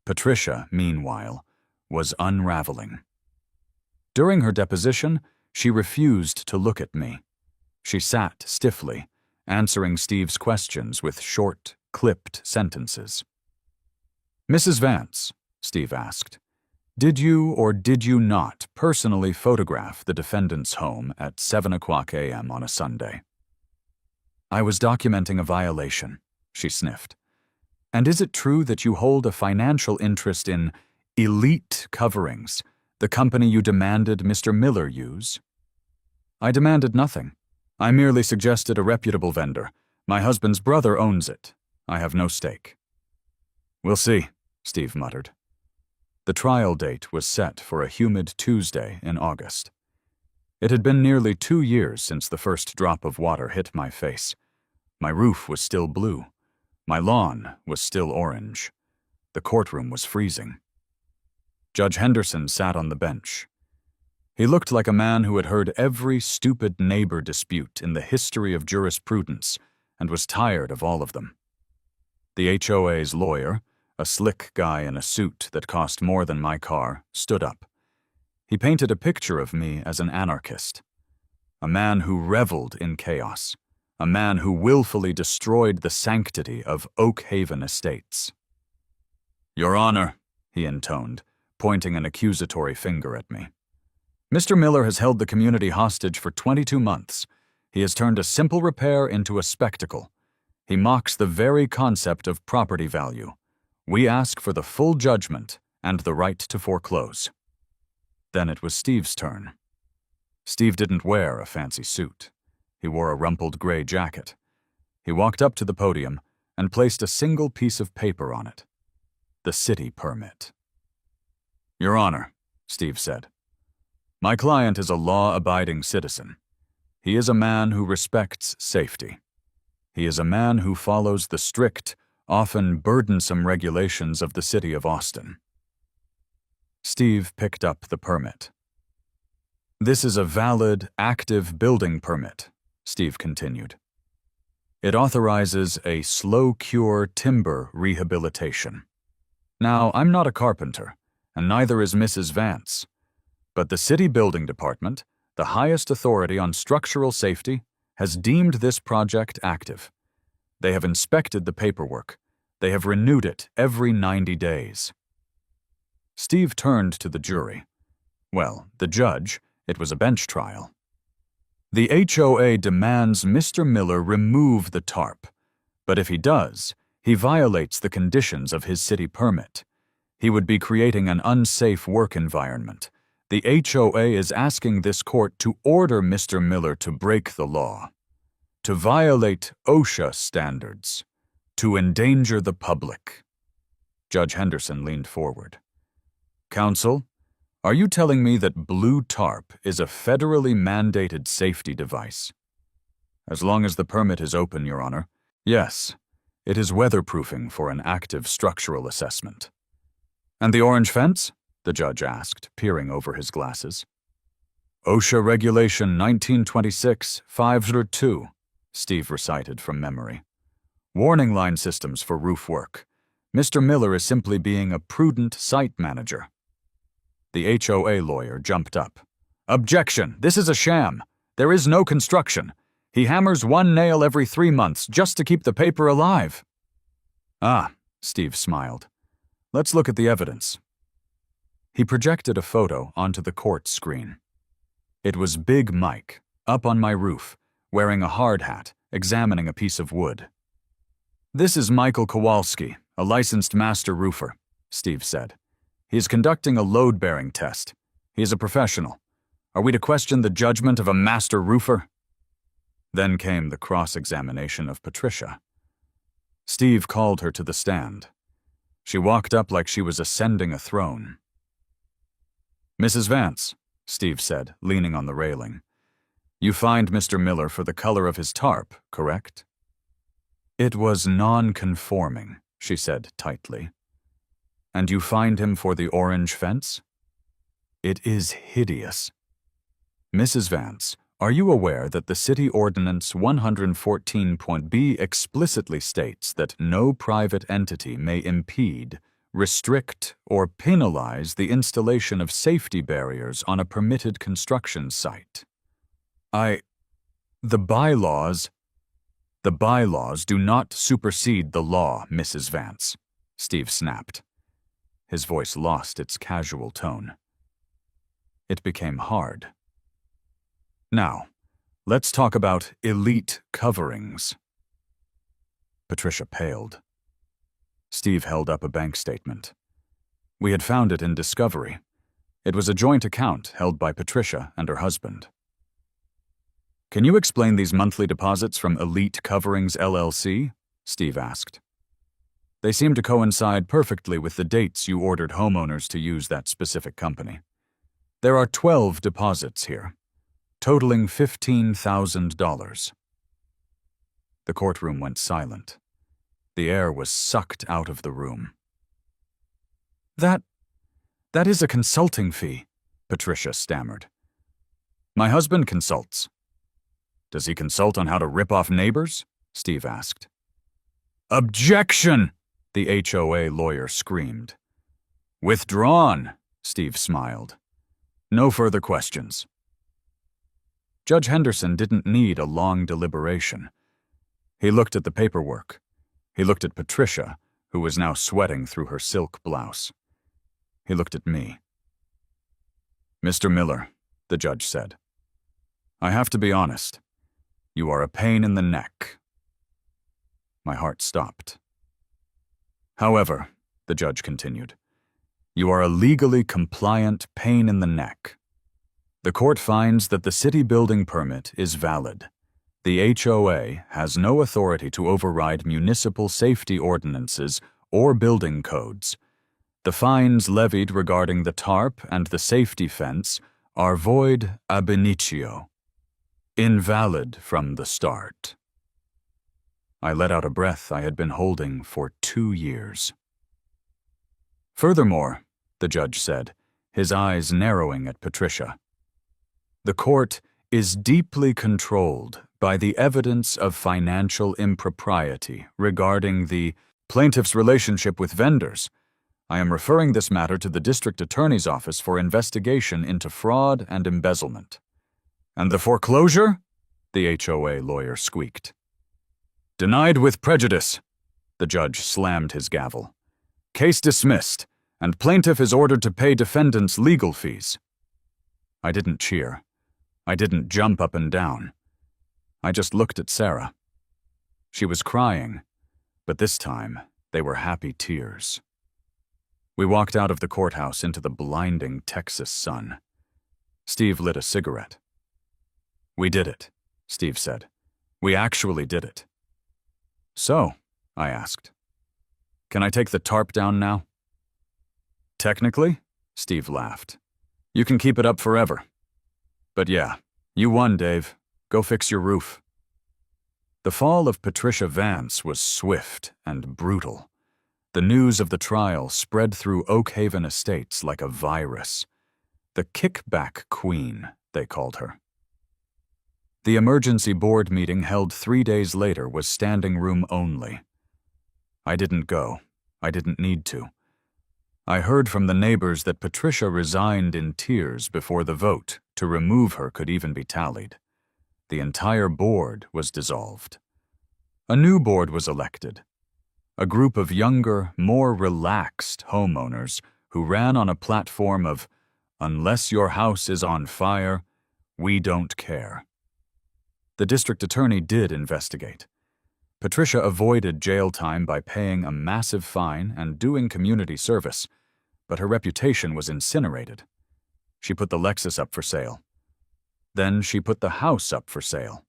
Patricia, meanwhile, was unraveling. During her deposition, she refused to look at me. She sat stiffly, answering Steve's questions with short, clipped sentences. Mrs. Vance, Steve asked, did you or did you not personally photograph the defendant's home at 7:00 a.m. on a Sunday? I was documenting a violation, she sniffed. And is it true that you hold a financial interest in Elite Coverings, the company you demanded Mr. Miller use? I demanded nothing. I merely suggested a reputable vendor. My husband's brother owns it. I have no stake. We'll see, Steve muttered. The trial date was set for a humid Tuesday in August. It had been nearly 2 years since the first drop of water hit my face. My roof was still blue. My lawn was still orange. The courtroom was freezing. Judge Henderson sat on the bench. He looked like a man who had heard every stupid neighbor dispute in the history of jurisprudence and was tired of all of them. The HOA's lawyer, a slick guy in a suit that cost more than my car, stood up. He painted a picture of me as an anarchist, a man who reveled in chaos, a man who willfully destroyed the sanctity of Oak Haven Estates. Your Honor, he intoned, pointing an accusatory finger at me. Mr. Miller has held the community hostage for 22 months. He has turned a simple repair into a spectacle. He mocks the very concept of property value. We ask for the full judgment and the right to foreclose. Then it was Steve's turn. Steve didn't wear a fancy suit. He wore a rumpled gray jacket. He walked up to the podium and placed a single piece of paper on it. The city permit. Your Honor, Steve said, my client is a law-abiding citizen. He is a man who respects safety. He is a man who follows the strict, often burdensome regulations of the city of Austin. Steve picked up the permit. This is a valid, active building permit, Steve continued. It authorizes a slow-cure timber rehabilitation. Now, I'm not a carpenter, and neither is Mrs. Vance, but the city building department, the highest authority on structural safety, has deemed this project active. They have inspected the paperwork. They have renewed it every 90 days. Steve turned to the jury. Well, the judge. It was a bench trial. The HOA demands Mr. Miller remove the tarp, but if he does, he violates the conditions of his city permit. He would be creating an unsafe work environment. The HOA is asking this court to order Mr. Miller to break the law, to violate OSHA standards, to endanger the public. Judge Henderson leaned forward. Counsel, are you telling me that blue tarp is a federally mandated safety device? As long as the permit is open, Your Honor. Yes, it is weatherproofing for an active structural assessment. And the orange fence? The judge asked, peering over his glasses. OSHA Regulation 1926-502, Steve recited from memory. Warning line systems for roof work. Mr. Miller is simply being a prudent site manager. The HOA lawyer jumped up. Objection! This is a sham. There is no construction. He hammers one nail every 3 months just to keep the paper alive. Ah, Steve smiled. Let's look at the evidence. He projected a photo onto the court screen. It was Big Mike, up on my roof, wearing a hard hat, examining a piece of wood. This is Michael Kowalski, a licensed master roofer, Steve said. He is conducting a load-bearing test. He is a professional. Are we to question the judgment of a master roofer? Then came the cross-examination of Patricia. Steve called her to the stand. She walked up like she was ascending a throne. Mrs. Vance, Steve said, leaning on the railing. You fined Mr. Miller for the color of his tarp, correct? It was non-conforming, she said tightly. And you fined him for the orange fence? It is hideous. Mrs. Vance, are you aware that the City Ordinance 114.b explicitly states that no private entity may impede, restrict, or penalize the installation of safety barriers on a permitted construction site? The bylaws do not supersede the law, Mrs. Vance, Steve snapped. His voice lost its casual tone. It became hard. Now, let's talk about elite coverings. Patricia paled. Steve held up a bank statement. We had found it in Discovery. It was a joint account held by Patricia and her husband. Can you explain these monthly deposits from Elite Coverings LLC? Steve asked. They seem to coincide perfectly with the dates you ordered homeowners to use that specific company. There are 12 deposits here, totaling $15,000. The courtroom went silent. The air was sucked out of the room. That is a consulting fee, Patricia stammered. My husband consults. Does he consult on how to rip off neighbors? Steve asked. Objection! The HOA lawyer screamed. Withdrawn, Steve smiled. No further questions. Judge Henderson didn't need a long deliberation. He looked at the paperwork. He looked at Patricia, who was now sweating through her silk blouse. He looked at me. Mr. Miller, the judge said, I have to be honest. You are a pain in the neck. My heart stopped. However, the judge continued, you are a legally compliant pain in the neck. The court finds that the city building permit is valid. The HOA has no authority to override municipal safety ordinances or building codes. The fines levied regarding the tarp and the safety fence are void ab initio, invalid from the start. I let out a breath I had been holding for 2 years. Furthermore, the judge said, his eyes narrowing at Patricia, the court is deeply controlled by the evidence of financial impropriety regarding the plaintiff's relationship with vendors. I am referring this matter to the district attorney's office for investigation into fraud and embezzlement. And the foreclosure? The HOA lawyer squeaked. Denied with prejudice. The judge slammed his gavel. Case dismissed, and plaintiff is ordered to pay defendant's legal fees. I didn't cheer. I didn't jump up and down. I just looked at Sarah. She was crying, but this time they were happy tears. We walked out of the courthouse into the blinding Texas sun. Steve lit a cigarette. We did it, Steve said. We actually did it. So, I asked, can I take the tarp down now? Technically, Steve laughed. You can keep it up forever. But yeah, you won, Dave. Go fix your roof. The fall of Patricia Vance was swift and brutal. The news of the trial spread through Oak Haven Estates like a virus. The kickback queen, they called her. The emergency board meeting held 3 days later was standing room only. I didn't go. I didn't need to. I heard from the neighbors that Patricia resigned in tears before the vote to remove her could even be tallied. The entire board was dissolved. A new board was elected. A group of younger, more relaxed homeowners who ran on a platform of, unless your house is on fire, we don't care. The district attorney did investigate. Patricia avoided jail time by paying a massive fine and doing community service, but her reputation was incinerated. She put the Lexus up for sale. Then she put the house up for sale.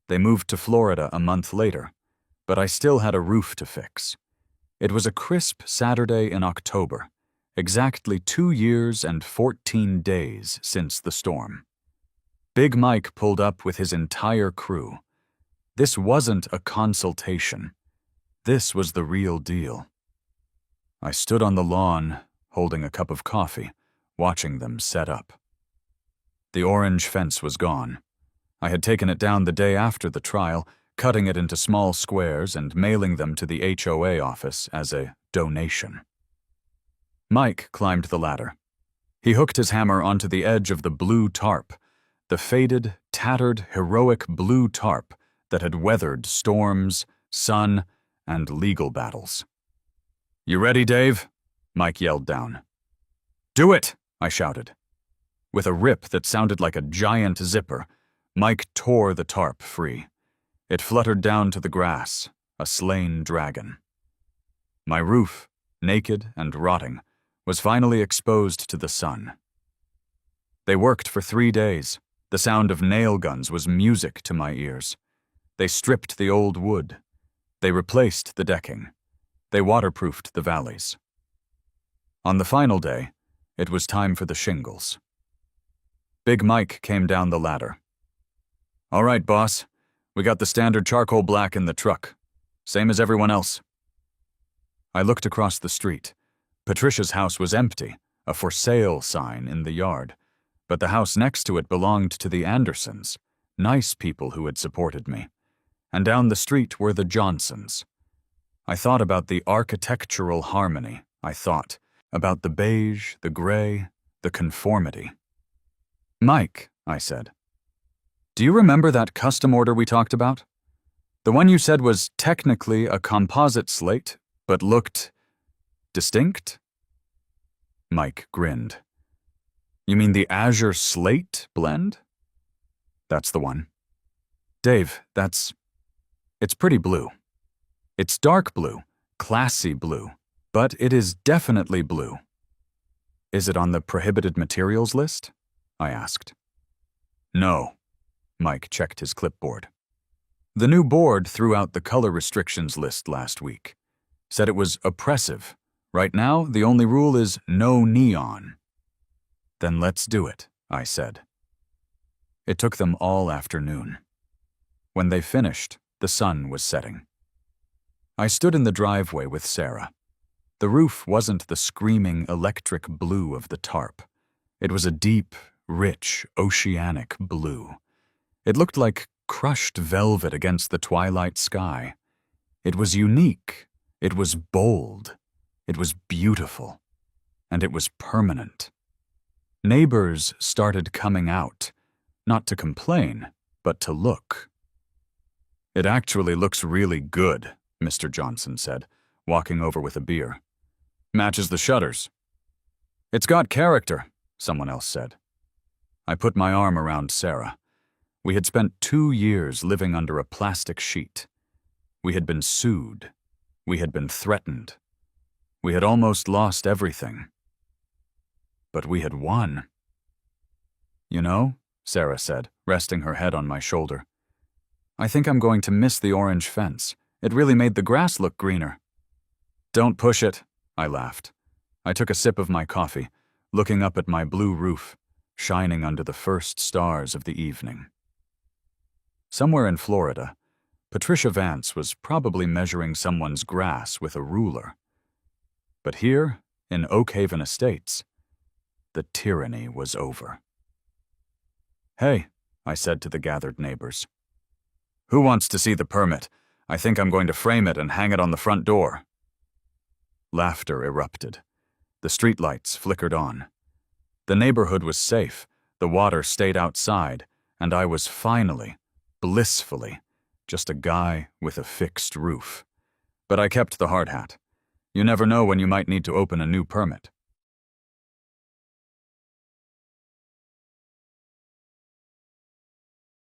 They moved to Florida a month later, but I still had a roof to fix. It was a crisp Saturday in October, exactly 2 years and 14 days since the storm. Big Mike pulled up with his entire crew. This wasn't a consultation. This was the real deal. I stood on the lawn, holding a cup of coffee, watching them set up. The orange fence was gone. I had taken it down the day after the trial, cutting it into small squares and mailing them to the HOA office as a donation. Mike climbed the ladder. He hooked his hammer onto the edge of the blue tarp, the faded, tattered, heroic blue tarp that had weathered storms, sun, and legal battles. You ready, Dave? Mike yelled down. Do it, I shouted. With a rip that sounded like a giant zipper, Mike tore the tarp free. It fluttered down to the grass, a slain dragon. My roof, naked and rotting, was finally exposed to the sun. They worked for 3 days. The sound of nail guns was music to my ears. They stripped the old wood. They replaced the decking. They waterproofed the valleys. On the final day, it was time for the shingles. Big Mike came down the ladder. All right, boss. We got the standard charcoal black in the truck. Same as everyone else. I looked across the street. Patricia's house was empty, a for sale sign in the yard. But the house next to it belonged to the Andersons, nice people who had supported me. And down the street were the Johnsons. I thought about the architectural harmony. I thought about the beige, the gray, the conformity. Mike, I said, do you remember that custom order we talked about? The one you said was technically a composite slate, but looked distinct? Mike grinned. You mean the Azure Slate blend? That's the one. Dave, it's pretty blue. It's dark blue, classy blue, but it is definitely blue. Is it on the prohibited materials list? I asked. No. Mike checked his clipboard. The new board threw out the color restrictions list last week. Said it was oppressive. Right now, the only rule is no neon. Then let's do it, I said. It took them all afternoon. When they finished, the sun was setting. I stood in the driveway with Sarah. The roof wasn't the screaming electric blue of the tarp. It was a deep, rich, oceanic blue. It looked like crushed velvet against the twilight sky. It was unique. It was bold. It was beautiful. And it was permanent. Neighbors started coming out, not to complain, but to look. It actually looks really good, Mr. Johnson said, walking over with a beer. Matches the shutters. It's got character, someone else said. I put my arm around Sarah. We had spent 2 years living under a plastic sheet. We had been sued. We had been threatened. We had almost lost everything. But we had won. You know, Sarah said, resting her head on my shoulder, I think I'm going to miss the orange fence. It really made the grass look greener. Don't push it, I laughed. I took a sip of my coffee, looking up at my blue roof, shining under the first stars of the evening. Somewhere in Florida, Patricia Vance was probably measuring someone's grass with a ruler. But here, in Oak Haven Estates, the tyranny was over. Hey, I said to the gathered neighbors. Who wants to see the permit? I think I'm going to frame it and hang it on the front door. Laughter erupted. The streetlights flickered on. The neighborhood was safe, the water stayed outside, and I was finally, blissfully, just a guy with a fixed roof. But I kept the hard hat. You never know when you might need to open a new permit.